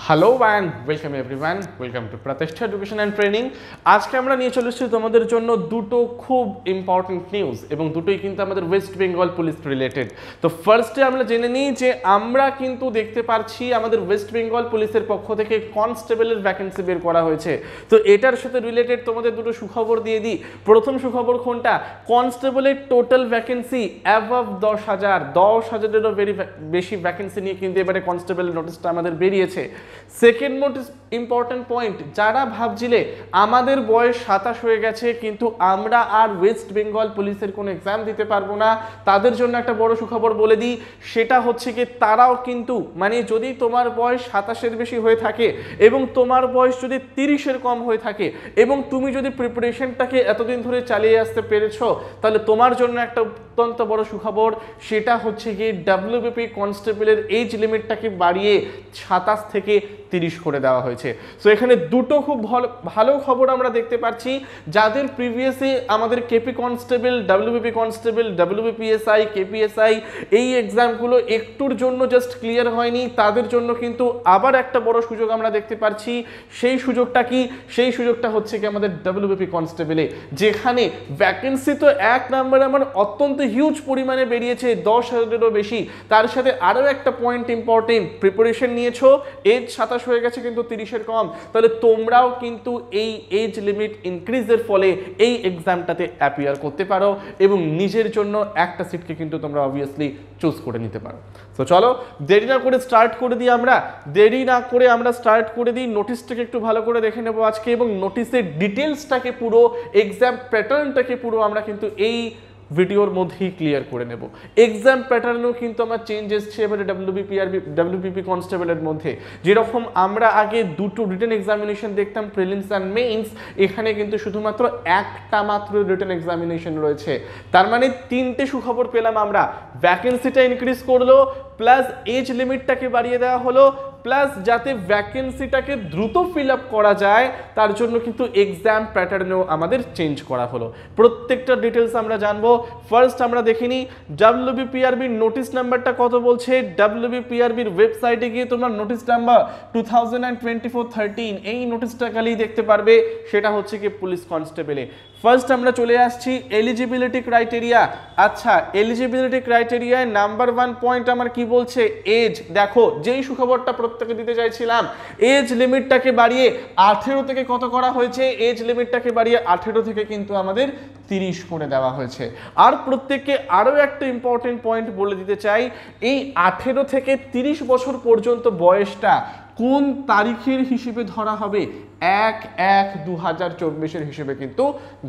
Hello and welcome everyone, welcome to প্রতিষ্ঠা education and training. আজকে আমরা নিয়ে চলে এসেছি তোমাদের জন্য দুটো খুব ইম্পর্টেন্ট নিউজ, এবং দুটোই কিন্তু আমাদের ওয়েস্ট বেঙ্গল পুলিশ রিলেটেড। তো ফার্স্টে আমরা জেনে নিই যে আমরা কিন্তু দেখতে পাচ্ছি আমাদের ওয়েস্ট বেঙ্গল পুলিশের পক্ষ থেকে কনস্টেবলের ভ্যাকেন্সি বের করা হয়েছে। তো এটার সাথে রিলেটেড তোমাদের দুটো সুখবর দিয়ে দিই। প্রথম সুখবর কোনটা? কনস্টেবলের টোটাল ভ্যাকেন্সি অ্যাভাব 10,000-এরও বেশি ভ্যাকেন্সি নিয়ে কিন্তু এবারে কনস্টেবলের নোটিশটা আমাদের বেরিয়েছে। সেকেন্ড মোস্ট ইম্পর্টেন্ট পয়েন্ট, যারা ভাবছিলে আমাদের বয়স 27 হয়ে গেছে কিন্তু আমরা আর ওয়েস্ট বেঙ্গল পুলিশের কোনো এক্সাম দিতে পারবো না, তাদের জন্য একটা বড় সুখবর বলে দিই। সেটা হচ্ছে কি তারাও কিন্তু মানে যদি তোমার বয়স 27-এর বেশি হয়ে থাকে এবং তোমার বয়স যদি 30-এর কম হয়ে থাকে এবং তুমি যদি প্রিপারেশনটাকে এতদিন ধরে চালিয়ে আসতে পেরেছো, তাহলে তোমার জন্য একটা অত্যন্ত বড় সুখবর। সেটা হচ্ছে কি ডাব্লিউবিপি কনস্টেবলের এজ লিমিটটাকে বাড়িয়ে 27 থেকে 30 করে দেওয়া হয়েছে। সো এখানে দুটো খুব ভালো খবর আমরা দেখতে পাচ্ছি। যাদের প্রিভিয়াসে আমাদের KP constable, WBP constable, WBPSI, KPSI এই এক্সামগুলো একটুর জন্য জাস্ট ক্লিয়ার হয়নি, তাদের জন্য কিন্তু আবার একটা বড় সুযোগ আমরা দেখতে পাচ্ছি। সেই সুযোগটা কি? সেই সুযোগটা হচ্ছে কি আমাদের ডাব্লিউবিপি কনস্টেবলে, যেখানে ভ্যাকেন্সি তো এক নম্বরে আমার অত্যন্ত হিউজ পরিমাণে বেরিয়েছে, 10,000-এরও বেশি। তার সাথে আরও একটা পয়েন্ট ইম্পর্টেন্ট, প্রিপারেশন নিয়েছো, এজ 27 হয়ে গেছে কিন্তু 30-এর কম, তাহলে তোমরাও কিন্তু এই এজ লিমিট ইনক্রিজের ফলে এই এক্সামটাতে অ্যাপিয়ার করতে পারো এবং নিজের জন্য একটা সিটকে কিন্তু তোমরা অবভিয়াসলি চুজ করে নিতে পারো। তো চলো দেরি না করে স্টার্ট করে দিই। নোটিশটাকে একটু ভালো করে দেখে নেবো আজকে, এবং নোটিশের ডিটেলসটাকে পুরো এক্সাম প্যাটার্নটাকে পুরো আমরা কিন্তু এই ভিডিওর মধ্যেই ক্লিয়ার করে নেব। এক্সাম প্যাটার্নেও কিন্তু আমার চেঞ্জ এসছে এবারে ডাব্লিউবিপি কনস্টেবলের মধ্যে। যেরকম আমরা আগে দুটো রিটেন এক্সামিনেশন দেখতাম, প্রিলিমস অ্যান্ড মেইনস, এখানে কিন্তু শুধুমাত্র একটা মাত্র রিটেন এক্সামিনেশন রয়েছে। তার মানে তিনটে সুখবর পেলাম আমরা, ভ্যাকেন্সিটা ইনক্রিজ করলো, প্লাস এজ লিমিটটাকে বাড়িয়ে দেওয়া হলো, প্লাস যাতে ভ্যাকেন্সিটাকে দ্রুত ফিল আপ করা যায় তার জন্য কিন্তু এক্সাম প্যাটার্নেও আমাদের চেঞ্জ করা হলো। প্রত্যেকটা ডিটেলস আমরা জানবো। ফার্স্ট আমরা দেখে নিই ডাব্লিউবিপিআরবির নোটিশ নাম্বারটা কত বলছে। ডাব্লিউবিপিআরবির ওয়েবসাইটে গিয়ে তোমরা নোটিশ নাম্বার 2024-13 এই নোটিশটা খালি দেখতে পারবে, সেটা হচ্ছে কি পুলিশ কনস্টেবলে। ফার্স্ট আমরা চলে আসছি এলিজিবিলিটি ক্রাইটেরিয়া। আচ্ছা, এলিজিবিলিটি ক্রাইটেরিয়ায় নাম্বার 1 পয়েন্ট আমার কি বলছে? এজ। দেখো যেই সুখবরটা প্রত্যেকে দিতে চাইছিলাম, এজ লিমিটটাকে বাড়িয়ে 18 থেকে কত করা হয়েছে? এজ লিমিটটাকে বাড়িয়ে 18 থেকে কিন্তু আমাদের 30 করে দেওয়া হয়েছে। আর প্রত্যেককে আরও একটা ইম্পর্টেন্ট পয়েন্ট বলে দিতে চাই, এই 18 থেকে 30 বছর পর্যন্ত বয়সটা কোন তারিখের হিসেবে ধরা হবে? 1/1/2024 হিসেবে কিন্তু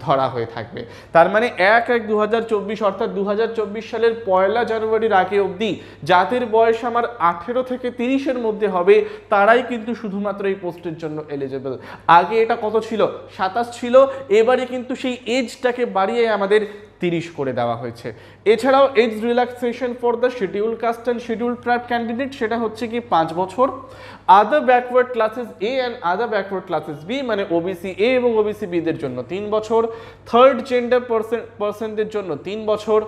ধরা হয়ে থাকবে। তার মানে 1/1/2024 অর্থাৎ 2024 সালের 1 জানুয়ারির আগে অবধি যাদের বয়স আমার 18 থেকে 30-এর মধ্যে হবে তারাই কিন্তু শুধুমাত্র এই পোস্টের জন্য এলিজিবল। আগে এটা কত ছিল? 27 ছিল, এবারে কিন্তু সেই এজটাকে বাড়িয়ে আমাদের 30 করে দেওয়া হয়েছে। এছাড়াও age relaxation for the schedule caste and schedule tribe candidate, সেটা হচ্ছে কি 5 বছর। Other backward classes A and other backward classes B, মানে ওবিসি এ এবং ওবিসি বি দের জন্য 3 বছর। থার্ড জেন্ডার পার্সনদের জন্য 3 বছর।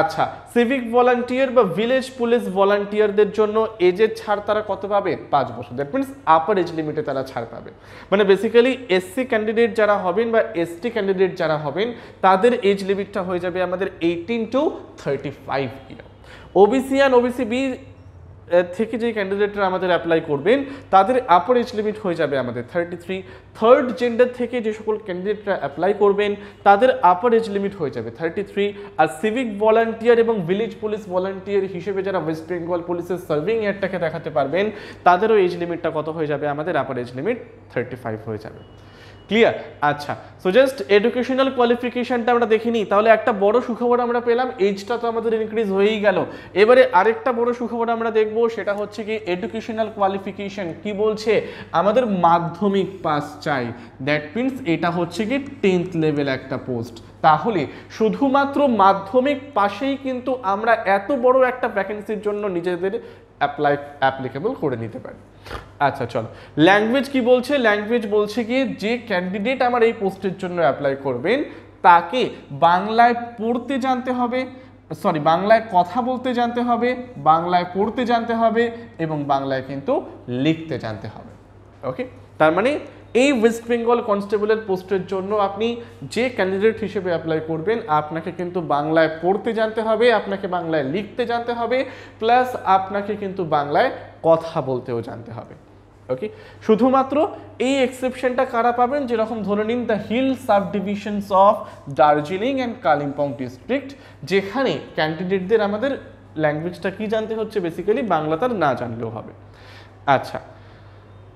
আচ্ছা, সিভিক ভলান্টিয়ার বা ভিলেজ পুলিশ ভলান্টিয়ারদের জন্য এজের ছাড় তারা কত পাবে? 5 বছর। দ্যাট মিনস আপার এজ লিমিটে তারা ছাড় পাবে। মানে বেসিক্যালি এসসি ক্যান্ডিডেট যারা হবেন বা এসটি ক্যান্ডিডেট যারা হবেন তাদের এজ লিমিটটা হয়ে যাবে আমাদের 18 to 35 year. OBC and OBC B থেকে যে ক্যান্ডিডেটরা আমাদের অ্যাপ্লাই করবেন তাদের আপার এজ লিমিট হয়ে যাবে আমাদের 33। থার্ড জেন্ডার থেকে যে সকল ক্যান্ডিডেটরা অ্যাপ্লাই করবেন তাদের আপার এজ লিমিট হয়ে যাবে 33। আর সিভিক ভলান্টিয়ার এবং ভিলেজ পুলিশ ভলান্টিয়ার হিসেবে যারা ওয়েস্ট বেঙ্গল পুলিশের সার্ভিং ইয়ারটাকে দেখাতে পারবেন তাদেরও এজ লিমিটটা কত হয়ে যাবে? আমাদের আপার এজ লিমিট 35 হয়ে যাবে। ক্লিয়ার? আচ্ছা, সো জাস্ট এডুকেশনাল কোয়ালিফিকেশনটা আমরা দেখিনি, তাহলে একটা বড় সুখবর আমরা পেলাম, এজটা তো আমাদের ইনক্রিজ হয়েই গেল। এবারে আরেকটা বড় সুখবর আমরা দেখব, সেটা হচ্ছে কি এডুকেশনাল কোয়ালিফিকেশন কি বলছে? আমাদের মাধ্যমিক পাস চাই। দ্যাট মিনস এটা হচ্ছে কি 10th লেভেল একটা পোস্ট। তাহলে শুধুমাত্র মাধ্যমিক পাশেই কিন্তু আমরা এত বড় একটা ভ্যাকেন্সির জন্য নিজেদের অ্যাপ্লিকেবল করে নিতে পারি। আচ্ছা চলো, ল্যাঙ্গুয়েজ কি বলছে? ল্যাঙ্গুয়েজ বলছে কি যে ক্যান্ডিডেট আমার এই পোস্টের জন্য অ্যাপ্লাই করবেন তাকে বাংলায় পড়তে জানতে হবে, বাংলায় কথা বলতে জানতে হবে, বাংলায় পড়তে জানতে হবে এবং বাংলায় কিন্তু লিখতে জানতে হবে। ওকে, তার মানে এই ওয়েস্ট বেঙ্গল কনস্টেবলের পোস্টের জন্য আপনি যে ক্যান্ডিডেট হিসেবে অ্যাপ্লাই করবেন আপনাকে কিন্তু বাংলায় পড়তে জানতে হবে, আপনাকে বাংলায় লিখতে জানতে হবে, প্লাস আপনাকে কিন্তু বাংলায় কথা বলতেও জানতে হবে। ওকে, শুধুমাত্র এই এক্সেপশনটা কারা পাবেন, যেরকম ধরে নিন the hill sub divisions of Darjeeling and Kalimpong district, যেখানে ক্যান্ডিডেটদের আমাদের ল্যাঙ্গুয়েজটা কি জানতে হচ্ছে, বেসিক্যালি বাংলা তার না জানলেও হবে। আচ্ছা,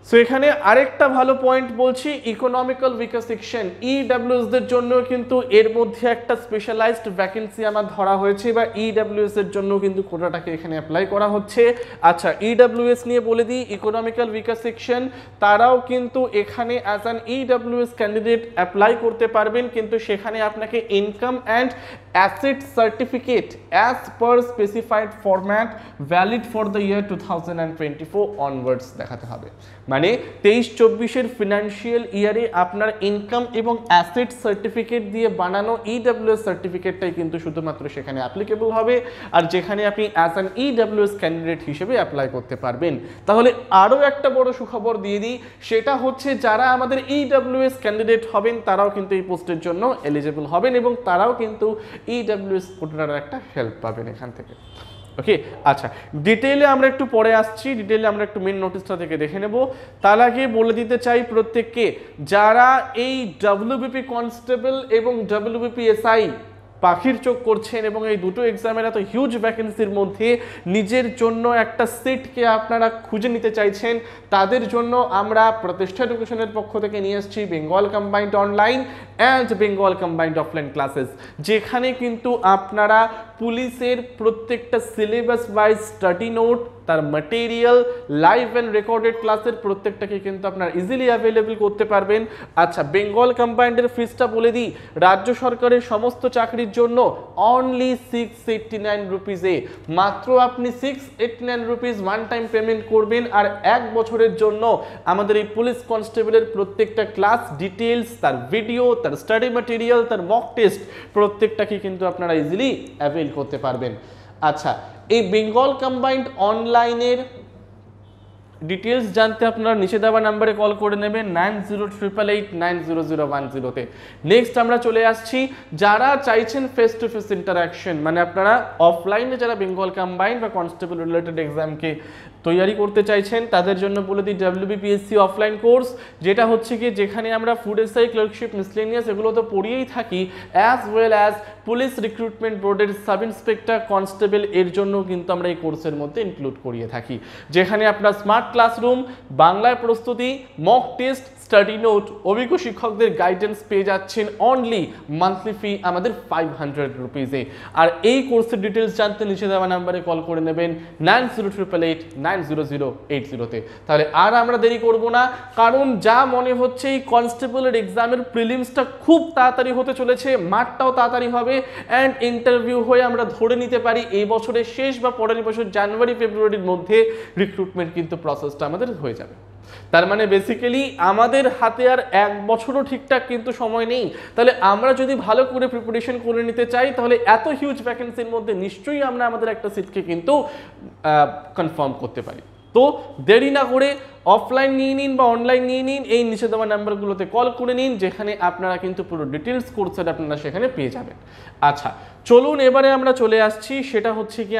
সো এখানে আরেকটা ভালো পয়েন্ট বলছি, ইকোনমিক্যাল উইকার সেকশন ইডব্লিউএসদের জন্য কিন্তু এর মধ্যে একটা স্পেশালাইজড ভ্যাকেন্সি আমার ধরা হয়েছে, বা ইডব্লিউএস এর জন্য কিন্তু কোটাটাকে এখানে অ্যাপ্লাই করা হচ্ছে। আচ্ছা, ইডব্লিউএস নিয়ে বলে দিই, ইকোনমিক্যাল উইকার সেকশন তারাও কিন্তু এখানে as an EWS candidate apply করতে পারবেন, কিন্তু সেখানে আপনাকে income and asset certificate as per specified format valid for the year 2024 onwards দেখাতে হবে। মানে 23-24 ফিনান্সিয়াল ইয়ারে আপনার ইনকাম এবং অ্যাসেট সার্টিফিকেট দিয়ে বানানো ইডব্লিউএস সার্টিফিকেটটাই কিন্তু শুধুমাত্র সেখানে অ্যাপ্লিকেবল হবে, আর যেখানে আপনি অ্যাজ অ্যান ইডব্লিউএস ক্যান্ডিডেট হিসেবে অ্যাপ্লাই করতে পারবেন। তাহলে আরও একটা বড় সুখবর দিয়ে দিই, সেটা হচ্ছে যারা আমাদের ইডব্লিউএস ক্যান্ডিডেট হবেন তারাও কিন্তু এই পোস্টের জন্য এলিজিবল হবেন এবং তারাও কিন্তু ইডব্লিউএস কোটার একটা হেল্প পাবেন এখান থেকে। ওকে, আচ্ছা, ডিটেইলে আমরা একটু পরে আসছি, ডিটেইলে আমরা একটু মেন নোটিশটা থেকে দেখে নেব। তার আগে বলে দিতে চাই প্রত্যেককে, যারা এই ডব্লিউবিপি কনস্টেবল এবং ডব্লিউবিপি এসআই পাখির চোখ করছেন এবং এই দুটো এক্সামের এত হিউজ ভ্যাকেন্সির মধ্যে নিজের জন্য একটা সিটকে আপনারা খুঁজে নিতে চাইছেন, তাদের জন্য আমরা প্রতিষ্ঠা এডুকেশনের পক্ষ থেকে নিয়ে এসেছি Bengal combined online and Bengal combined offline classes, যেখানে কিন্তু আপনারা পুলিশের প্রত্যেকটা সিলেবাস ওয়াইজ স্টাডি নোট, তার ম্যাটেরিয়াল, লাইভ অ্যান্ড রেকর্ডেড ক্লাসের প্রত্যেকটাকে কিন্তু আপনারা ইজিলি অ্যাভেলেবল করতে পারবেন। আচ্ছা, বেঙ্গল কম্বাইন্ডের ফিসটা বলে দিই, রাজ্য সরকারের সমস্ত চাকরির জন্য অনলি 689 রুপিজে, মাত্র আপনি 689 রুপিস ওয়ান টাইম পেমেন্ট করবেন, আর 1 বছরের জন্য আমাদের এই পুলিশ কনস্টেবলের প্রত্যেকটা ক্লাস ডিটেলস, তার ভিডিও, তার স্টাডি ম্যাটেরিয়াল, তার মক টেস্ট প্রত্যেকটাকে কিন্তু আপনারা ইজিলি অ্যাভেল করতে পারবেন। আচ্ছা, এই বেঙ্গল কম্বাইন্ড অনলাইনের ডিটেলস জানতে আপনারা নিচে দেওয়া নাম্বারে কল করে নেবেন 9088890010-তে। নেক্সট আমরা চলে আসছি, যারা চাইছেন ফেস টু ফেস ইন্টারাকশন, মানে আপনারা অফলাইনে যারা বেঙ্গল কম্বাইন্ড বা কনস্টেবল রিলেটেড এক্সামকে তৈরি করতে চাইছেন, তাদের জন্য বলে দিই ডব্লিউবিপিএসসি অফলাইন কোর্স, যেটা হচ্ছে কি যেখানে আমরা ফুড এসআই, ক্লার্কশিপ, মিসলেনিয়াস এগুলো তো পড়িয়েই থাকি, as well as police recruitment বোর্ডের সাব ইন্সপেক্টর, কনস্টেবল এর জন্য কিন্তু আমরা এই কোর্সের মধ্যে ইনক্লুড করিয়ে থাকি, যেখানে আপনার স্মার্ট ক্লাসরুম, বাংলায় প্রস্তুতি, মক টেস্ট, স্টাডি নোট, অভিজ্ঞ শিক্ষকদের গাইডেন্স পেয়ে যাচ্ছেন অনলি মান্থলি ফি আমাদের 500 রুপিজে। আর এই কোর্সের ডিটেলস জানতে নিচে দেওয়া নাম্বারে কল করে নেবেন 9088890080-তে। তাহলে আর আমরা দেরি করব না, কারণ যা মনে হচ্ছে এই কনস্টেবলের এক্সামের প্রিলিমসটা খুব তাড়াতাড়ি হতে চলেছে, মাঠটাও তাড়াতাড়ি হবে, অ্যান্ড ইন্টারভিউ হয়ে আমরা ধরে নিতে পারি এই বছরের শেষ বা পরের বছর জানুয়ারি ফেব্রুয়ারির মধ্যে রিক্রুটমেন্ট কিন্তু প্রসেসটা আমাদের হয়ে যাবে। তার মানে বেসিক্যালি আমাদের হাতে আর 1 বছরও ঠিকঠাক কিন্তু সময় নেই। তাহলে আমরা যদি ভালো করে প্রিপারেশন করে নিতে চাই, তাহলে এত হিউজ ভ্যাকেন্সির মধ্যে নিশ্চয়ই আমরা আমাদের একটা সিটকে কিন্তু কনফার্ম করতে পারি। তো দেরি না করে অফলাইন নিয়ে নিন বা অনলাইন নিয়ে নিন, এই নিচে দেওয়া নাম্বারগুলোতে কল করে নিন, যেখানে আপনারা কিন্তু পুরো ডিটেলস কোর্সের আপনারা সেখানে পেয়ে যাবেন। আচ্ছা, চলুন এবারে আমরা চলে আসছি, সেটা হচ্ছে কি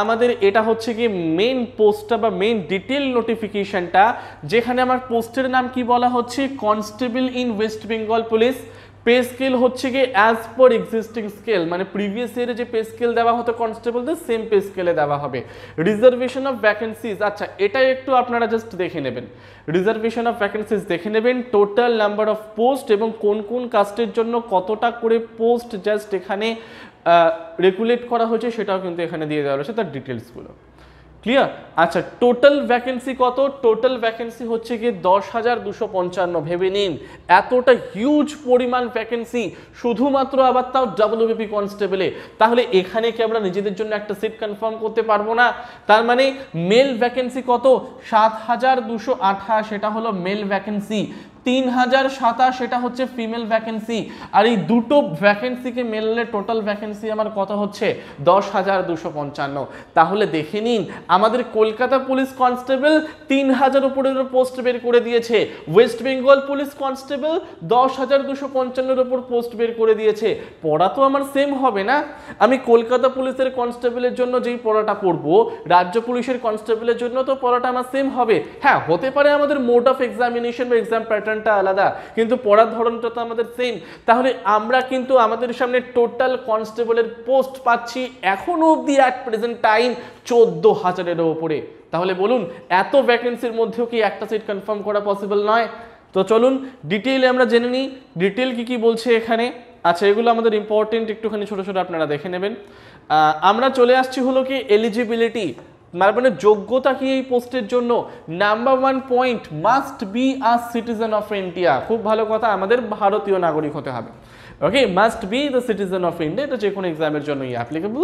আমাদের এটা হচ্ছে কি মেন পোস্টটা বা মেন ডিটেল নোটিফিকেশনটা, যেখানে আমার পোস্টের নাম কি বলা হচ্ছে, constable in West Bengal police. Pay scale হচ্ছে কি অ্যাজ পার এক্সিস্টিং স্কেল, মানে প্রিভিয়াস ইয়ারে যে পে স্কেল দেওয়া হতো কনস্টেবলদের সেম পে স্কেলে দেওয়া হবে। রিজার্ভেশন অফ ভ্যাকেন্সিজ, আচ্ছা এটাই একটু আপনারা জাস্ট দেখে নেবেন, রিজার্ভেশন অফ ভ্যাকেন্সিজ দেখে নেবেন, টোটাল নাম্বার অফ পোস্ট এবং কোন কোন কাস্টের জন্য কতটা করে পোস্ট জাস্ট এখানে রেগুলেট করা হয়েছে সেটাও কিন্তু এখানে দিয়ে দেওয়া রয়েছে, তার ডিটেলসগুলো ক্লিয়ার। আচ্ছা, টোটাল ভ্যাকেন্সি কত, টোটাল ভ্যাকেন্সি হচ্ছে কি 10,255। ভেবে নিন এতটা হিউজ পরিমাণ ভ্যাকেন্সি শুধুমাত্র আবার তাও ডব্লিউবিপি কনস্টেবলে, তাহলে এখানে কি আমরা নিজেদের জন্য একটা সিট কনফার্ম করতে পারবো না? তার মানে মেল ভ্যাকেন্সি কত, 7,228, এটা হলো মেল ভ্যাকেন্সি। 3027 সেটা হচ্ছে ফিমেল ভ্যাকেন্সি, আর এই দুটো ভ্যাকেন্সিকে মেললে টোটাল ভ্যাকেন্সি আমার কত হচ্ছে 10,255। তাহলে দেখে নিন আমাদের কলকাতা পুলিশ কনস্টেবল 3000 উপরের পোস্ট বের করে দিয়েছে, ওয়েস্ট বেঙ্গল পুলিশ কনস্টেবল 10,255 উপর পোস্ট বের করে দিয়েছে। পড়া তো আমার সেম হবে না, আমি কলকাতা পুলিশের কনস্টেবলের জন্য যেই পড়াটা পড়বো রাজ্য পুলিশের কনস্টেবলের জন্য তো পড়াটা আমার সেম হবে। হ্যাঁ, হতে পারে আমাদের মোড অফ এক্সামিনেশন বা এক্সাম প্যাটার্নটা আলাদা, কিন্তু পড়ার ধরনটা তো আমাদের সেম। তাহলে আমরা কিন্তু আমাদের সামনে টোটাল কনস্টেবলের পোস্ট পাচ্ছি এখনো অবধি অ্যাট প্রেজেন্ট টাইম 14,000-এর উপরে। তাহলে বলুন এত ভ্যাকেন্সির মধ্যেও কি একটা সিট কনফার্ম করা পসিবল নয়? তো চলুন ডিটেইলে আমরা জেনে নিই ডিটেল কি বলছে এখানে। আচ্ছা, এগুলো আমাদের ইম্পর্টেন্ট, একটুখানি ছোট ছোট আপনারা দেখে নেবেন। আমরা চলে আসছি হলো কি এলিজিবিলিটি, মানে যোগ্যতা কি এই পোস্টের জন্য। Number 1 point, must be a citizen of India. খুব ভালো কথা, আমাদের ভারতীয় নাগরিক হতে হবে। Okay, must be the citizen of India, এটা যে কোনো এক্সামের জন্যই অ্যাপ্লিকেবল।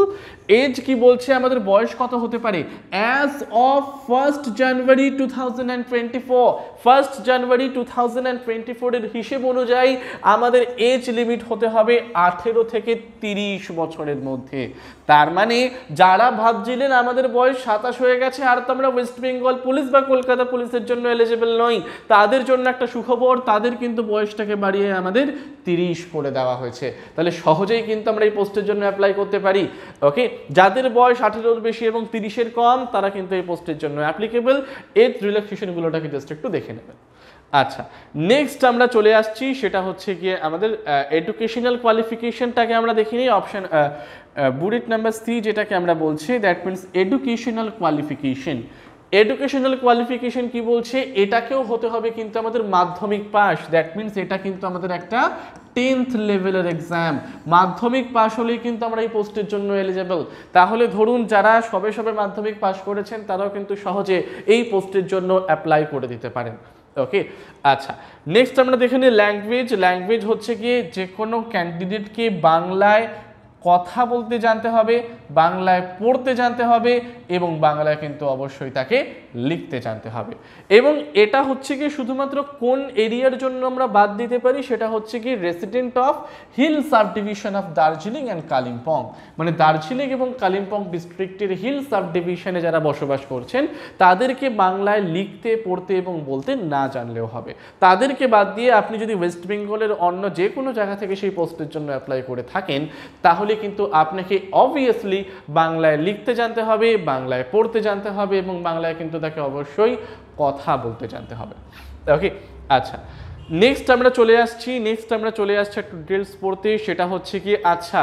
এজ কি বলছে, আমাদের বয়স কত হতে পারে? অ্যাজ অফ 1 জানুয়ারি 2024, 1 জানুয়ারি 2024 এর হিসেব অনুযায়ী আমাদের এজ লিমিট হতে হবে 18 থেকে 30 বছরের মধ্যে। তার মানে যারা ভাবছিলেন আমাদের বয়স 27 হয়ে গেছে আর তো আমরা ওয়েস্ট বেঙ্গল পুলিশ বা কলকাতা পুলিশের জন্য এলিজিবল নই, তাদের জন্য একটা সুখবর, তাদের কিন্তু বয়সটাকে বাড়িয়ে আমাদের 30 করে দেওয়া হয়েছে। তাহলে সহজেই কিন্তু আমরা এই পোস্টের জন্য অ্যাপ্লাই করতে পারি। ওকে, যাদের বয়স 18-এর বেশি এবং 30-এর কম তারা কিন্তু এই পোস্টের জন্য অ্যাপ্লিকেবল। এজ রিল্যাক্সেশনগুলোটাকে জাস্ট একটু দেখে নেবেন। আচ্ছা, নেক্সট আমরা চলে আসছি, সেটা হচ্ছে গিয়ে আমাদের এডুকেশনাল কোয়ালিফিকেশনটাকে আমরা দেখিনি। অপশন বুলেট নাম্বার সি যেটাকে আমরা বলছি, that means educational qualification. Educational qualification কি বলছে, এটাকেও হতে হবে কিন্তু আমাদের মাধ্যমিক পাস। দ্যাট মিনস এটা কিন্তু আমাদের একটা 10th লেভেলের এক্সাম। মাধ্যমিক পাস হলেই কিন্তু আমরা এই পোস্টের জন্য এলিজেবল। তাহলে ধরুন যারা সবে সবে মাধ্যমিক পাস করেছেন তারাও কিন্তু সহজে এই পোস্টের জন্য অ্যাপ্লাই করে দিতে পারেন। ওকে, আচ্ছা, নেক্সট আমরা দেখে নিই ল্যাঙ্গুয়েজ। ল্যাঙ্গুয়েজ হচ্ছে গিয়ে যে কোনো ক্যান্ডিডেটকে বাংলায় কথা বলতে জানতে হবে, বাংলায় পড়তে জানতে হবে এবং বাংলায় কিন্তু অবশ্যই তাকে লিখতে জানতে হবে। এবং এটা হচ্ছে কি শুধুমাত্র কোন এরিয়ার জন্য আমরা বাদ দিতে পারি, সেটা হচ্ছে কি resident of hill sub division of Darjeeling and Kalimpong, মানে দার্জিলিং এবং কালিম্পং ডিস্ট্রিক্টের হিল সাব ডিভিশনে যারা বসবাস করছেন তাদেরকে বাংলায় লিখতে পড়তে এবং বলতে না জানলেও হবে। তাদেরকে বাদ দিয়ে আপনি যদি ওয়েস্ট বেঙ্গলের অন্য যে কোনো জায়গা থেকে সেই পোস্টের জন্য অ্যাপ্লাই করে থাকেন তাহলে কিন্তু আপনাকে অবভিয়াসলি বাংলায় লিখতে জানতে হবে, বাংলায় পড়তে জানতে হবে এবং বাংলায় কিন্তু তাকে অবশ্যই কথা বলতে জানতে হবে। ওকে, আচ্ছা, নেক্সট আমরা চলে আসছি একটু ডিটেলস পড়তে। সেটা হচ্ছে কি, আচ্ছা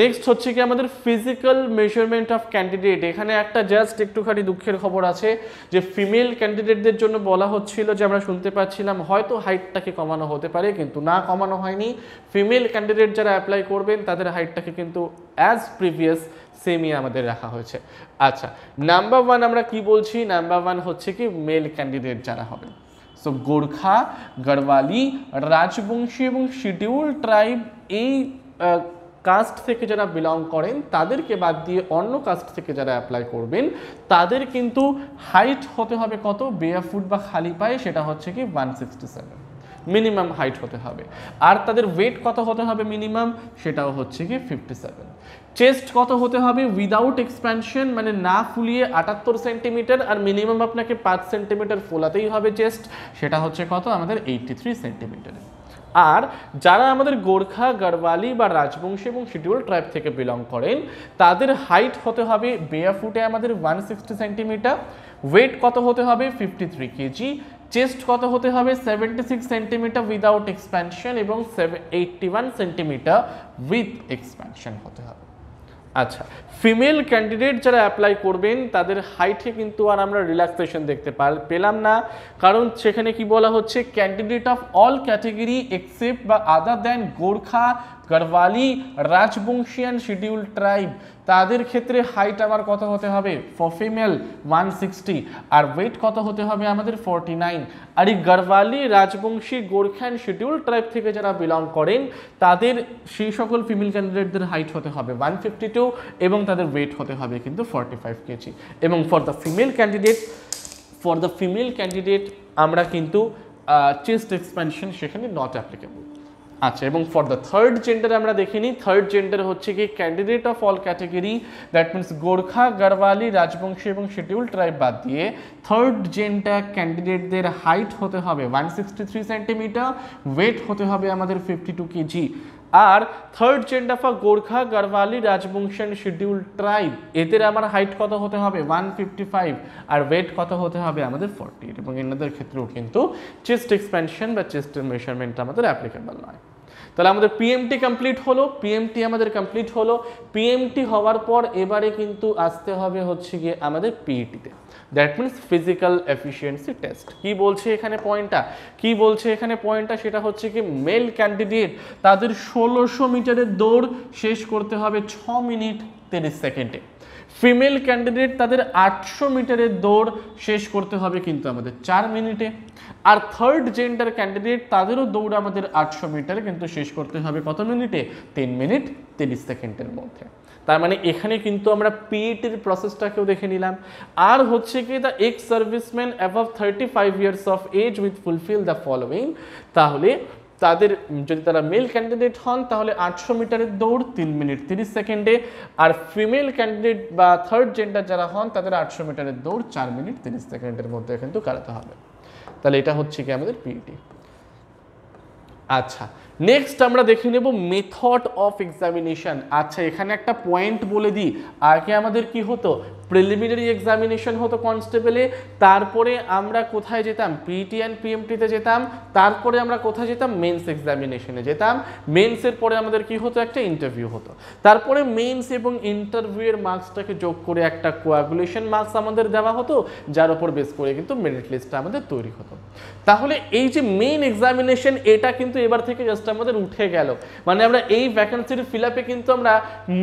নেক্সট হচ্ছে কি আমাদের ফিজিক্যাল মেজারমেন্ট অফ ক্যান্ডিডেট। এখানে একটা জাস্ট একটুখানি দুঃখের খবর আছে যে ফিমেল ক্যান্ডিডেটদের জন্য বলা হচ্ছিল যে আমরা শুনতে পাচ্ছিলাম হয়তো হাইটটাকে কমানো হতে পারে, কিন্তু না, কমানো হয়নি। ফিমেল ক্যান্ডিডেট যারা অ্যাপ্লাই করবেন তাদের হাইটটাকে কিন্তু অ্যাজ প্রিভিয়াস সেমই আমাদের রাখা হয়েছে। আচ্ছা, নাম্বার 1 আমরা কি বলছি, নাম্বার 1 হচ্ছে কি মেল ক্যান্ডিডেট যারা হবেন। সো গোর্খা, গড়ওয়ালি, রাজবংশী এবং শিডিউল ট্রাইব এই কাস্ট থেকে যারা বিলং করেন তাদেরকে বাদ দিয়ে অন্য কাস্ট থেকে যারা অ্যাপ্লাই করবেন তাদের কিন্তু হাইট হতে হবে কত, বেয়ারফুট বা খালি পায়ে, সেটা হচ্ছে কি 167 মিনিমাম হাইট হতে হবে। আর তাদের ওয়েট কত হতে হবে মিনিমাম, সেটাও হচ্ছে কি 57। চেস্ট কত হতে হবে উইদাউট এক্সপ্যানশন, মানে না ফুলিয়ে 78 সেন্টিমিটার, আর মিনিমাম আপনাকে 5 সেন্টিমিটার ফোলাতেই হবে চেস্ট, সেটা হচ্ছে কত আমাদের 83 সেন্টিমিটার। আর যারা আমাদের গোর্খা, গড়ওয়ালি বা রাজবংশী এবং শিডিউল ট্রাইব থেকে বিলং করেন তাদের হাইট হতে হবে বেয়ারফুটে আমাদের 160 সেন্টিমিটার, ওয়েট কত হতে হবে 53 কেজি, চেস্ট কত হতে হবে 76 সেন্টিমিটার উইদাউট এক্সপ্যানশন এবং 81 সেন্টিমিটার উইথ এক্সপ্যানশন হতে হবে। আচ্ছা, ফিমেল ক্যান্ডিডেট যারা অ্যাপ্লাই করবেন তাদের হাইটে কিন্তু আর আমরা রিল্যাক্সেশন দেখতে পেলাম না, কারণ সেখানে কি বলা হচ্ছে, candidate of all category except বা other than Gorkha, Garhwali, Rajbanshi and schedule tribe তাদের ক্ষেত্রে হাইট আমার কত হতে হবে ফর ফিমেল 160 আর ওয়েট কত হতে হবে আমাদের 49। আর এই Garhwali, Rajbanshi, Gorkha and schedule tribe থেকে যারা বিলং করেন তাদের সেই সকল ফিমেল ক্যান্ডিডেটদের হাইট হতে হবে 152 এবং তাদের ওয়েট হতে হবে কিন্তু 45 কেজি। এবং ফর দ্য ফিমেল ক্যান্ডিডেট আমরা কিন্তু চেস্ট এক্সপ্যানশন সেখানে নট অ্যাপ্লিকেবল। আচ্ছা, এবং ফর দ্য থার্ড জেন্ডার আমরা দেখে নিই। থার্ড জেন্ডার হচ্ছে কি candidate of all category, that means Gorkha, Garhwali, Rajbanshi এবং শিডিউল ট্রাইব বাদ দিয়ে থার্ড জেন্ডার ক্যান্ডিডেটদের হাইট হতে হবে 163 সেন্টিমিটার, ওয়েট হতে হবে আমাদের 52 কেজি। আর third gender for Gorkha, Garhwali, Rajbanshi and schedule tribe, এদের আমার হাইট কত হতে হবে 155, আর ওয়েট কত হতে হবে আমাদের 40, এবং এনাদের ক্ষেত্রেও কিন্তু চেস্ট এক্সপ্যানশন বা চেস্টের মেজারমেন্ট আমাদের অ্যাপ্লিকেবল নয়। তাহলে আমাদের পিএমটি কমপ্লিট হলো, পিএমটি আমাদের কমপ্লিট হলো। পিএমটি হওয়ার পর এবারে কিন্তু আসতে হবে হচ্ছে গিয়ে আমাদের পিইটিতে, that means physical efficiency test. কি বলছে এখানে পয়েন্টটা, কি বলছে এখানে পয়েন্টটা, সেটা হচ্ছে কি মেল ক্যান্ডিডেট তাদের 1600 মিটারের দৌড় শেষ করতে হবে 6 মিনিট 30 সেকেন্ডে। ফিমেল ক্যান্ডিডেট তাদের 800 মিটারের দৌড় শেষ করতে হবে কিন্তু আমাদের 4 মিনিটে। আর থার্ড জেন্ডার ক্যান্ডিডেট তাদেরও দৌড় আমাদের 800 মিটারে কিন্তু শেষ করতে হবে কত মিনিটে, 3 মিনিট 30 সেকেন্ডের মধ্যে। তার মানে এখানে কিন্তু আমরা পিইটির প্রসেসটাকেও দেখে নিলাম। আর হচ্ছে কি the ex serviceman above 35 years of age with fulfil the following, তাহলে তাদের যদি তারা মেল ক্যান্ডিডেট হন তাহলে 800 মিটারের দৌড় 3 মিনিট 30 সেকেন্ডে, আর ফিমেল ক্যান্ডিডেট বা থার্ড জেন্ডার যারা হন তাদের 800 মিটারের দৌড় 4 মিনিট 30 সেকেন্ডের মধ্যে কিন্তু কাটাতে হবে। তাহলে এটা হচ্ছে কি আমাদের পিইটি। আচ্ছা, নেক্সট আমরা দেখে নেব মেথড অফ এক্সামিনেশন। আচ্ছা, এখানে একটা পয়েন্ট বলে দিই, আগে আমাদের কি হতো, প্রিলিমিনারি এক্সামিনেশন হতো কনস্টেবলে, তারপরে আমরা কোথায় যেতাম, পিইটি অ্যান্ড পিএমটিতে যেতাম, তারপরে আমরা কোথায় যেতাম, মেন্স এক্সামিনেশনে যেতাম। মেন্সের পরে আমাদের কি হতো, একটা ইন্টারভিউ হতো, তারপরে মেন্স এবং ইন্টারভিউয়ের মার্কসটাকে যোগ করে একটা কোয়াগুলেশন মার্কস আমাদের দেওয়া হতো, যার উপর বেস করে কিন্তু মেরিট লিস্টটা আমাদের তৈরি হতো। তাহলে এই যে মেইন এক্সামিনেশন, এটা কিন্তু এবার থেকে জাস্ট আমাদের উঠে গেল, মানে আমরা এই ভ্যাকেন্সির ফিল আপে কিন্তু আমরা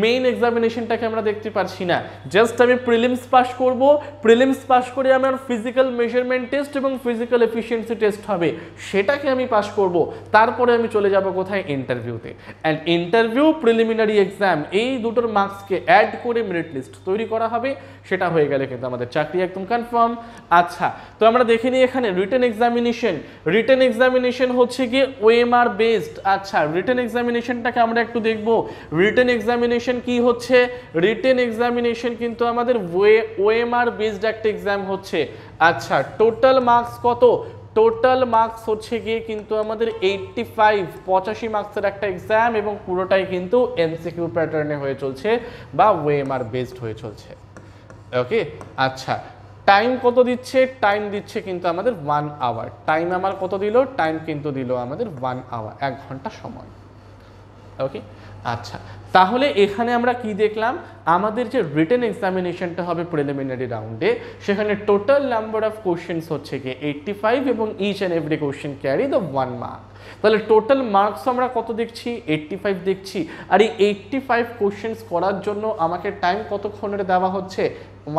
মেইন এক্সামিনেশনটাকে আমরা দেখতে পারছি না। জাস্ট আমি প্রিলিমস পাস করব, প্রিলিমস পাস করে আমার ফিজিক্যাল মেজারমেন্ট টেস্ট এবং ফিজিক্যাল এফিসিয়েন্সি টেস্ট হবে, সেটাকে আমি পাস করব, তারপরে আমি চলে যাব কোথায়, ইন্টারভিউতে। অ্যান্ড ইন্টারভিউ, প্রিলিমিনারি এক্সাম, এই দুটোর মার্কসকে অ্যাড করে মেরিট লিস্ট তৈরি করা হবে, সেটা হয়ে গেলে কিন্তু আমাদের চাকরি একদম কনফার্ম। আচ্ছা, তো আমরা দেখে নিই এখানে রিটেন এক্সামিনেশন। রিটেন এক্সামিনেশন হচ্ছে কি ওএমআর বেসড। আচ্ছা, রিটেন এক্সামিনেশনটাকে আমরা একটু দেখব। রিটেন এক্সামিনেশন কি হচ্ছে, রিটেন এক্সামিনেশন কিন্তু আমাদের ওএমআর বেসড একটা এক্সাম হচ্ছে। আচ্ছা, টোটাল মার্কস কত, টোটাল মার্কস হচ্ছে গিয়ে কিন্তু আমাদের 85 মার্কসের একটা এক্সাম, এবং পুরোটাই কিন্তু এমসিকিউ প্যাটার্নে হয়ে চলছে বা ওএমআর বেসড হয়ে চলছে। ওকে, আচ্ছা, টাইম কত দিচ্ছে, টাইম দিচ্ছে কিন্তু আমাদের 1 আওয়ার। টাইম আমার কত দিল, টাইম কিন্তু দিল আমাদের 1 আওয়ার, 1 ঘন্টা সময়। ওকে, আচ্ছা, তাহলে এখানে আমরা কি দেখলাম, আমাদের যে রিটেন এক্সামিনেশনটা হবে প্রিলিমিনারি রাউন্ডে, সেখানে টোটাল নাম্বার অফ কোশ্চেন্স হচ্ছে কি 85, এবং each and every question carry the 1 mark. তাহলে টোটাল মার্কস আমরা কত দেখছি, 85 দেখছি। আর এই 85 কোশ্চেন্স করার জন্য আমাকে টাইম কতক্ষণের দেওয়া হচ্ছে,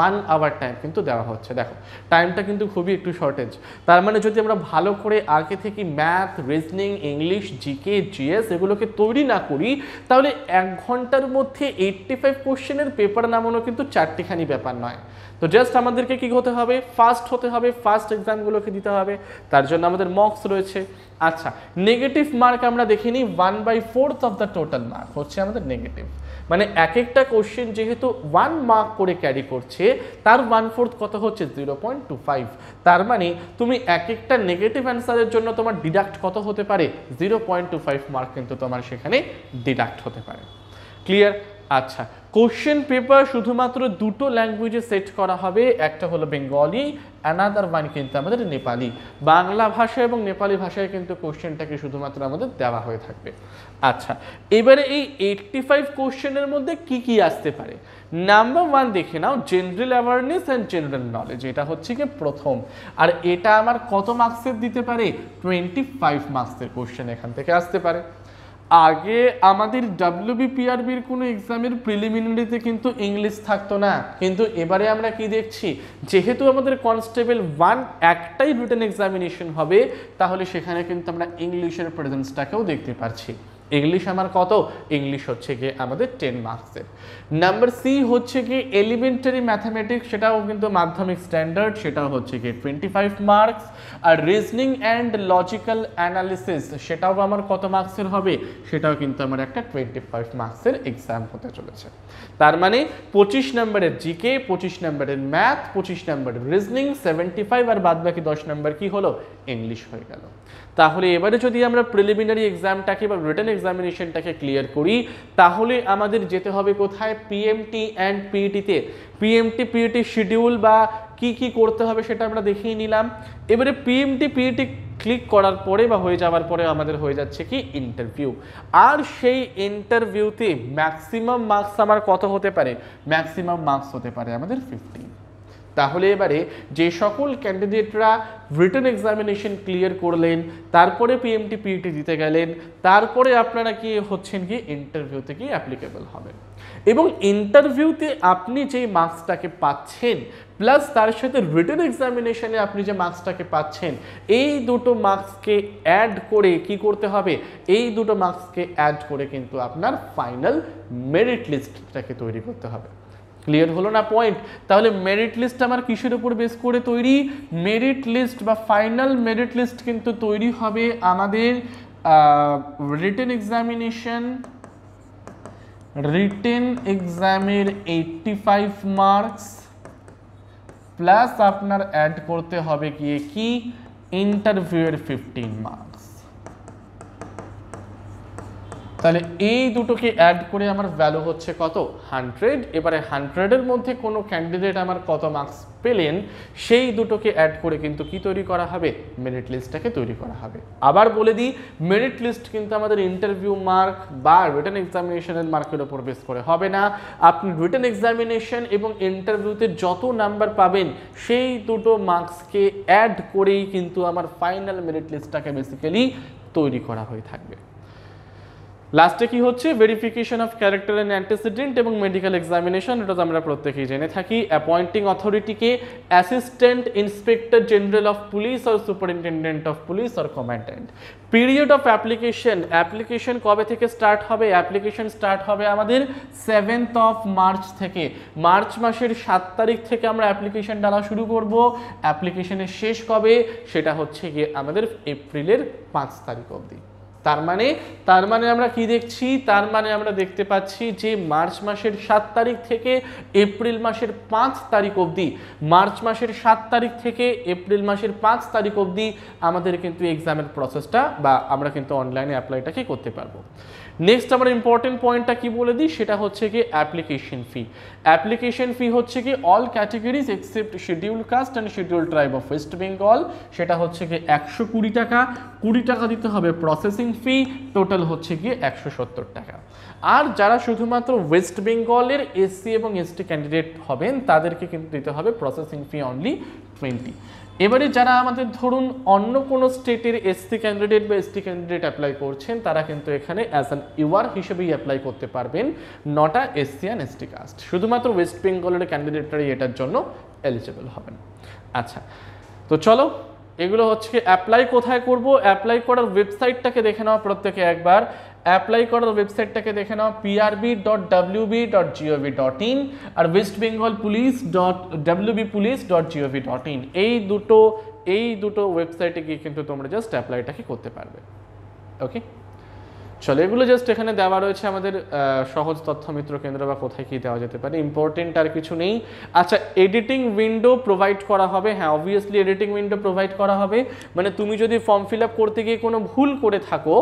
1 আওয়ার টাইম কিন্তু দেওয়া হচ্ছে। দেখো, টাইমটা কিন্তু খুবই একটু শর্টেজ। তার মানে যদি আমরা ভালো করে আগে থেকে math, reasoning, English, GK, GS এগুলোকে তৈরি না করি, তাহলে 1 ঘন্টার মধ্যে 85 কোশ্চেনের পেপার নামানো কিন্তু 4টিখানি ব্যাপার নয়। তো জাস্ট আমাদেরকে কি হতে হবে, ফাস্ট হতে হবে, ফাস্ট এক্সামগুলোকে দিতে হবে, তার জন্য আমাদের মক্স রয়েছে। আচ্ছা, নেগেটিভ মার্ক আমরা দেখে নিই, 1/4 অফ দ্য টোটাল মার্ক হচ্ছে আমাদের নেগেটিভ। মানে এক একটা কোশ্চেন যেহেতু 1 মার্ক করে ক্যারি করছে, তার 1/4 কত হচ্ছে, 0.25। তার মানে তুমি এক একটা নেগেটিভ অ্যান্সারের জন্য তোমার ডিডাক্ট কত হতে পারে, 0.25 মার্ক কিন্তু তোমার সেখানে ডিডাক্ট হতে পারে। ক্লিয়ার? আচ্ছা, কোশ্চেন পেপার শুধুমাত্র দুটো ল্যাঙ্গুয়েজে সেট করা হবে, একটা হলো বেঙ্গলি, অ্যানাদার ওয়ান কিন্তু আমাদের নেপালি। বাংলা ভাষা এবং নেপালি ভাষায় কিন্তু কোশ্চেনটাকে শুধুমাত্র আমাদের দেওয়া হয়ে থাকবে। আচ্ছা, এবারে এই 85 কোশ্চেনের মধ্যে কি কি আসতে পারে। নাম্বার 1 দেখে নাও, general awareness and general knowledge, এটা হচ্ছে কি প্রথম। আর এটা আমার কত মার্কসের দিতে পারে, 25 মার্কসের কোশ্চেন এখান থেকে আসতে পারে। আগে আমাদের WBPRBর কোনো এক্সামের প্রিলিমিনারিতে কিন্তু ইংলিশ থাকতো না, কিন্তু এবারে আমরা কি দেখছি, যেহেতু আমাদের কনস্টেবল 1 একটাই রিটেন এক্সামিনেশন হবে, তাহলে সেখানে কিন্তু আমরা ইংলিশের প্রেজেন্সটাকেও দেখতে পাচ্ছি। ইংলিশ আমার কত? ইংলিশ হচ্ছে গিয়ে আমাদের 10 মার্কসের। নাম্বার সি হচ্ছে কি এলিমেন্টারি ম্যাথামেটিক্স, সেটাও কিন্তু মাধ্যমিক স্ট্যান্ডার্ড, সেটাও হচ্ছে কি 25 মার্কস। আর রিজনিং অ্যান্ড লজিক্যাল অ্যানালিসিস সেটাও আমার কত মার্কসের হবে? সেটাও কিন্তু আমার একটা 25 মার্কসের এক্সাম হতে চলেছে। তার মানে 25 নম্বরের জিকে, 25 নম্বরের ম্যাথ, 25 নম্বরের রিজনিং, 75 আর বাদ বাকি 10 নম্বর কি হলো? ইংলিশ হয়ে গেল। তাহলে এবারে যদি আমরা প্রিলিমিনারি এক্সামটাকে বা রিটেন এক্সামিনেশনটাকে ক্লিয়ার করি, তাহলে আমাদের যেতে হবে কোথায়? পিএমটি অ্যান্ড পিইটিতে। পিএমটি পিইটি শিডিউল বা কি কি করতে হবে সেটা আমরা দেখিয়ে নিলাম। এবারে পিএমটি পিইটি ক্লিক করার পরে বা হয়ে যাওয়ার পরে আমাদের হয়ে যাচ্ছে কি ইন্টারভিউ। আর সেই ইন্টারভিউতে ম্যাক্সিমাম মার্কস আমার কত হতে পারে? ম্যাক্সিমাম মার্কস হতে পারে আমাদের 15। তাহলে এবারে যে সকল ক্যান্ডিডেটরা রিটেন এক্সামিনেশন ক্লিয়ার করলেন, তারপরে পিএমটি পিইটি দিতে গেলেন, তারপরে আপনারা কি হচ্ছেন কি ইন্টারভিউতে কি অ্যাপ্লিকেবল হবেন। এবং ইন্টারভিউতে আপনি যে মার্কসটাকে পাচ্ছেন প্লাস তার সাথে রিটেন এক্সামিনেশনে আপনি যে মার্কসটাকে পাচ্ছেন, এই দুটো মার্কসকে অ্যাড করে কি করতে হবে? এই দুটো মার্কসকে অ্যাড করে কিন্তু আপনার ফাইনাল মেরিট লিস্টটাকে তৈরি করতে হবে। ক্লিয়ার হলো না পয়েন্ট? তাহলে মেরিট লিস্ট আমার কিসের উপর বেস করে তৈরি? মেরিট লিস্ট বা ফাইনাল মেরিট লিস্ট কিন্তু তৈরি হবে আমাদের রিটেন এক্সামের 85 মার্কস প্লাস আপনার অ্যাড করতে হবে গিয়ে কি ইন্টারভিউয়ের 15 মার্কস। তাহলে এই দুটোকে অ্যাড করে আমার ভ্যালু হচ্ছে কত? 100। এবারে 100-এর মধ্যে কোনো ক্যান্ডিডেট আমার কত মার্কস পেলেন সেই দুটোকে অ্যাড করে কিন্তু কি তৈরি করা হবে? মেরিট লিস্টটাকে তৈরি করা হবে। আবার বলে দিই, মেরিট লিস্ট কিন্তু আমাদের ইন্টারভিউ মার্ক বা রিটেন এক্সামিনেশনের মার্কের উপর বেস করে হবে না। আপনি রিটেন এক্সামিনেশন এবং ইন্টারভিউতে যত নাম্বার পাবেন সেই দুটো মার্কসকে অ্যাড করেই কিন্তু আমার ফাইনাল মেরিট লিস্টটাকে বেসিক্যালি তৈরি করা হয়ে থাকবে। লাস্টে কি হচ্ছে? Verification of character and antecedent এবং মেডিকেল এক্সামিনেশন, এটা তো আমরা প্রত্যেকেই জেনে থাকি। অ্যাপয়েন্টিং অথরিটিকে assistant inspector general of police or superintendent of police or commandant. Period of application কবে থেকে স্টার্ট হবে? অ্যাপ্লিকেশন স্টার্ট হবে আমাদের 7th of মার্চ থেকে। মার্চ মাসের 7 তারিখ থেকে আমরা অ্যাপ্লিকেশন ডালা শুরু করব। অ্যাপ্লিকেশনের শেষ কবে? সেটা হচ্ছে গিয়ে আমাদের এপ্রিলের 5 তারিখ অবধি। তার মানে আমরা কি দেখছি? তার মানে আমরা দেখতে পাচ্ছি যে মার্চ মাসের 7 তারিখ থেকে এপ্রিল মাসের 5 তারিখ অবধি, মার্চ মাসের 7 তারিখ থেকে এপ্রিল মাসের 5 তারিখ অবধি আমাদের কিন্তু এক্সামের প্রসেসটা বা আমরা কিন্তু অনলাইনে অ্যাপ্লাইটাকে করতে পারবো। নেক্সট আমরা ইম্পর্টেন্ট পয়েন্টটা কি বলে দিই, সেটা হচ্ছে কি অ্যাপ্লিকেশন ফি। অ্যাপ্লিকেশন ফি হচ্ছে কি all categories except schedule caste and schedule tribe of West Bengal, সেটা হচ্ছে কি 120 টাকা। 20 টাকা দিতে হবে প্রসেসিং ফি, টোটাল হচ্ছে গিয়ে 170 টাকা। আর যারা শুধুমাত্র ওয়েস্ট বেঙ্গলের এসসি এবং এসটি ক্যান্ডিডেট হবেন তাদেরকে কিন্তু দিতে হবে প্রসেসিং ফি অনলি 20। এবারে যারা আমাদের ধরুন অন্য কোনো স্টেটের এসসি ক্যান্ডিডেট বা এসটি ক্যান্ডিডেট অ্যাপ্লাই করছেন, তারা কিন্তু এখানে অ্যাজ অ্যান ইউআর হিসেবেই অ্যাপ্লাই করতে পারবেন, নটা এসসি অ্যান্ড এসটি কাস্ট। শুধুমাত্র ওয়েস্ট বেঙ্গলের ক্যান্ডিডেটরাই এটার জন্য এলিজিবল হবেন। আচ্ছা, তো চলো এগুলো হচ্ছে অ্যাপ্লাই কোথায় করব। অ্যাপ্লাই করার ওয়েবসাইটটাকে দেখে নাও প্রত্যেকে একবার। অ্যাপ্লাই করার ওয়েবসাইটটাকে দেখে নাও prb.wb.gov.in আর westbengalpolice.wbpolice.gov.in। এই দুটো ওয়েবসাইটে গিয়ে কিন্তু তোমরা জাস্ট অ্যাপ্লাইটাকে করতে পারবে। ওকে, চলো এগুলো জাস্ট এখানে দেওয়া রয়েছে আমাদের সহজ তথ্য মিত্র কেন্দ্র বা কোথায় কি দেওয়া যেতে পারে, ইম্পর্টেন্ট আর কিছু নেই। আচ্ছা, এডিটিং উইন্ডো প্রোভাইড করা হবে। হ্যাঁ, অবভিয়াসলি এডিটিং উইন্ডো প্রোভাইড করা হবে। মানে তুমি যদি ফর্ম ফিল আপ করতে গিয়ে কোনো ভুল করে থাকো,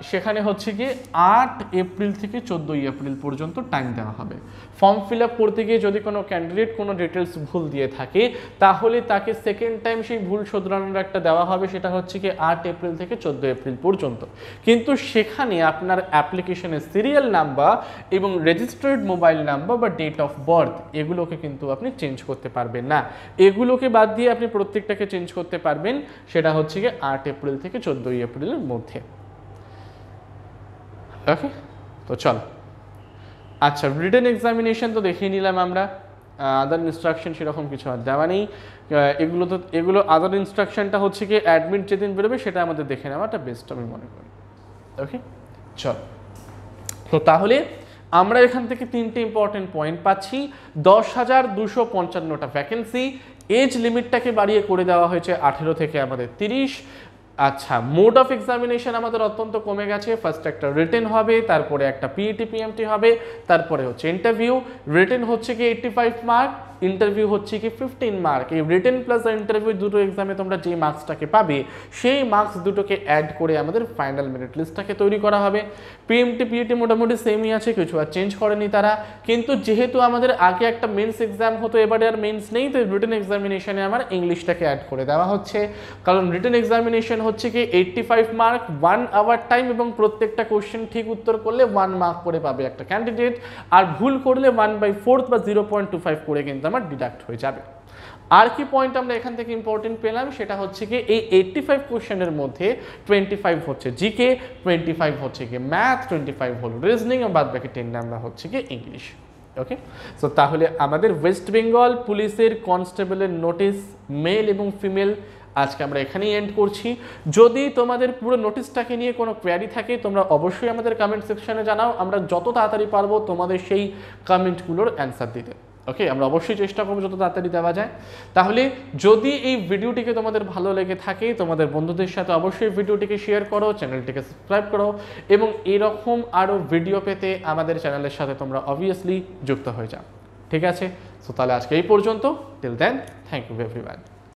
সেখানে হচ্ছে গিয়ে 8 এপ্রিল থেকে 14 এপ্রিল পর্যন্ত টাইম দেওয়া হবে। ফর্ম ফিল আপ করতে গিয়ে যদি কোনো ক্যান্ডিডেট কোনো ডিটেলস ভুল দিয়ে থাকে, তাহলে তাকে সেকেন্ড টাইম সেই ভুল শোধরানোর একটা দেওয়া হবে, সেটা হচ্ছে কি 8 এপ্রিল থেকে 14 এপ্রিল পর্যন্ত। কিন্তু সেখানে আপনার অ্যাপ্লিকেশনের সিরিয়াল নাম্বার এবং রেজিস্টার্ড মোবাইল নাম্বার বা ডেট অফ বার্থ এগুলোকে কিন্তু আপনি চেঞ্জ করতে পারবেন না। এগুলোকে বাদ দিয়ে আপনি প্রত্যেকটাকে চেঞ্জ করতে পারবেন, সেটা হচ্ছে কি 8 এপ্রিল থেকে 14 এপ্রিলের মধ্যে। ওকে, তো চল। আচ্ছা, রিটেন এক্সামিনেশন তো দেখিয়ে নিলাম আমরা। আদার ইনস্ট্রাকশন সেরকম কিছু আর দেওয়া নেই। এগুলো আদার ইনস্ট্রাকশনটা হচ্ছে কি অ্যাডমিট যেদিন বেরোবে সেটা আমাদের দেখে নেওয়াটা বেস্ট আমি মনে করি। ওকে, চল, তো তাহলে আমরা এখান থেকে তিনটে ইম্পর্টেন্ট পয়েন্ট পাচ্ছি। 10,255টা ভ্যাকেন্সি, এজ লিমিটটাকে বাড়িয়ে করে দেওয়া হয়েছে 18 থেকে আমাদের 30। আচ্ছা, মোড অফ এক্সামিনেশন আমাদের অত্যন্ত কমে গেছে। ফার্স্ট একটা রিটেন হবে, তারপরে একটা পিইটি পিএমটি হবে, তারপরে হচ্ছে ইন্টারভিউ। রিটেন হচ্ছে কি 85 মার্ক, ইন্টারভিউ হচ্ছে কি 15 মার্ক। এই রিটেন প্লাস ইন্টারভিউ দুটো এক্সামে তোমরা যে মার্কসটাকে পাবে সেই মার্কস দুটোকে অ্যাড করে আমাদের ফাইনাল মেরিট লিস্টটাকে তৈরি করা হবে। পিএমটি পিইটি মোটামুটি সেমই আছে, কিছু আর চেঞ্জ করেনি তারা। কিন্তু যেহেতু আমাদের আগে একটা মেন্স এক্সাম হতো, এবারে আর মেন্স নেই, তো রিটেন এক্সামিনেশনে আমার ইংলিশটাকে অ্যাড করে দেওয়া হচ্ছে। কারণ রিটেন এক্সামিনেশন হচ্ছে কি 85 মার্ক, 1 আওয়ার টাইম, এবং প্রত্যেকটা কোশ্চেন ঠিক উত্তর করলে 1 মার্ক করে পাবে একটা ক্যান্ডিডেট, আর ভুল করলে 1/4 বা 0.25 করে কিন্তু আমার ডিডাক্ট হয়ে যাবে। আর কি পয়েন্ট আমরা এখান থেকে ইম্পর্টেন্ট পেলাম, সেটা হচ্ছে কি এই 85 কোশ্চেনের মধ্যে 25 হচ্ছে জিকে, 25 হচ্ছে কি ম্যাথ, 25 হলো রিজনিং, আর বাদ বাকি 10 নাম্বার হচ্ছে কি ইংলিশ। ওকে, সো তাহলে আমাদের ওয়েস্ট বেঙ্গল পুলিশের কনস্টেবলের নোটিশ মেল এবং ফিমেল আজকে আমরা এখানেই এন্ড করছি। যদি তোমাদের পুরো নোটিশটাকে নিয়ে কোনো কোয়ারি থাকে তোমরা অবশ্যই আমাদের কমেন্ট সেকশনে জানাও, আমরা যত তাড়াতাড়ি পারবো তোমাদের সেই কমেন্টগুলোর অ্যান্সার দিতে। ওকে, আমরা অবশ্যই চেষ্টা করবো যত তাড়াতাড়ি দেওয়া যায়। তাহলে যদি এই ভিডিওটিকে তোমাদের ভালো লেগে থাকে, তোমাদের বন্ধুদের সাথে অবশ্যই ভিডিওটিকে শেয়ার করো, চ্যানেলটিকে সাবস্ক্রাইব করো, এবং এরকম আরও ভিডিও পেতে আমাদের চ্যানেলের সাথে তোমরা অবভিয়াসলি যুক্ত হয়ে যাও। ঠিক আছে, সো তাহলে আজকে এই পর্যন্ত। Till then, thank you everyone.